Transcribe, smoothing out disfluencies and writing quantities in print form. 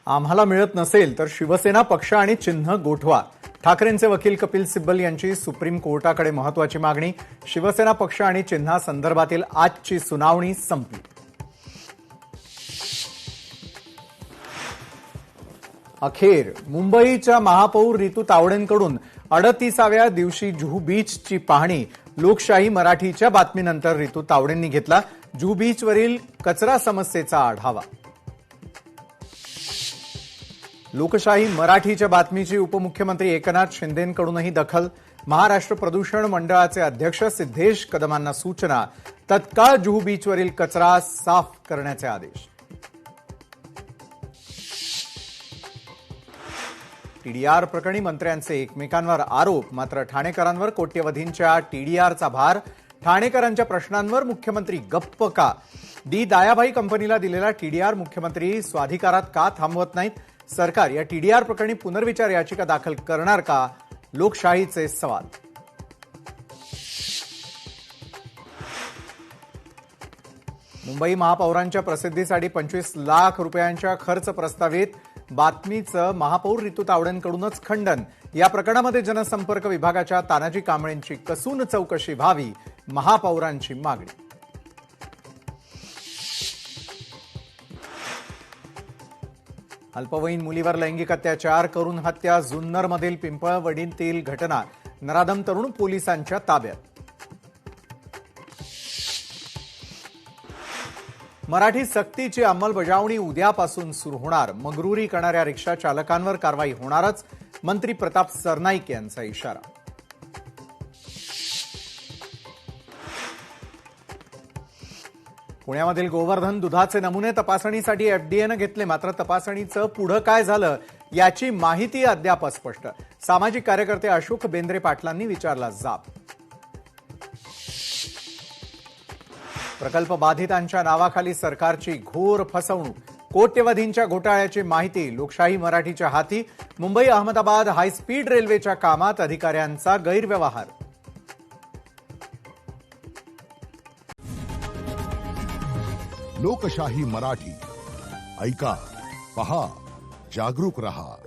आम्हाला मिळत नसेल तर शिवसेना पक्ष आणि चिन्ह गोठवा. ठाकरेंचे वकील कपिल सिब्बल यांची सुप्रीम कोर्टाकडे महत्वाची मागणी. शिवसेना पक्ष आणि चिन्हासंदर्भातील आजची सुनावणी संपली. अखेर मुंबईच्या महापौर रितू तावडेंकडून 38व्या दिवशी जुहू बीचची पाहणी. लोकशाही मराठीच्या बातमीनंतर रितू तावडेंनी घेतला जुहू बीचवरील कचरा समस्येचा आढावा. लोकशाही मराठीच्या बातमीची उपमुख्यमंत्री एकनाथ शिंदेंकडूनही दखल. महाराष्ट्र प्रदूषण मंडळाचे अध्यक्ष सिद्धेश कदमांना सूचना. तत्काळ जुहू बीचवरील कचरा साफ करण्याचे आदेश. टीडीआर प्रकरणी मंत्र्यांचे एकमेकांवर आरोप. मात्र ठाणेकरांवर कोट्यवधींच्या टीडीआरचा भार. ठाणेकरांच्या प्रश्नांवर मुख्यमंत्री गप्प का? दयाभाई कंपनीला दिलेला टीडीआर मुख्यमंत्री स्वाधिकारात का थांबवत नाहीत? सरकार या टीडीआर प्रकरणी पुनर्विचार याचिका दाखल करणार का? लोकशाहीचे सवाल. मुंबई महापौरांच्या प्रसिद्धीसाठी 25 लाख रुपयांच्या खर्च प्रस्तावित. बातमीचं महापौर रितू तावडेंकडूनच खंडन. या प्रकरणामध्ये जनसंपर्क विभागाच्या तानाजी कांबळेंची कसून चौकशी व्हावी, महापौरांची मागणी. अल्पवयीन मुलीवर लैंगिक अत्याचार करून हत्या. जुन्नरमधील पिंपळवडीतील घटना. नराधम तरुण पोलिसांच्या ताब्यात. मराठी सक्तीची अंमलबजावणी उद्यापासून सुरू होणार. मगरुरी करणाऱ्या रिक्षा चालकांवर कारवाई होणारच. मंत्री प्रताप सरनाईक यांचा इशारा. पुण्यामधील गोवर्धन दुधाचे नमुने तपासणीसाठी एफडीएनं घेतले. मात्र तपासणीचं पुढं काय झालं याची माहिती अद्याप अस्पष्ट. सामाजिक कार्यकर्ते अशोक बेंद्रे पाटलांनी विचारला जाब. प्रकल्प बाधितांच्या नावाखाली सरकारची घोर फसवणूक. कोट्यवधींच्या घोटाळ्याची माहिती लोकशाही मराठीच्या हाती. मुंबई अहमदाबाद हायस्पीड रेल्वेच्या कामात अधिकाऱ्यांचा गैरव्यवहार. लोकशाही मराठी ऐका, पहा, जागरूक रहा.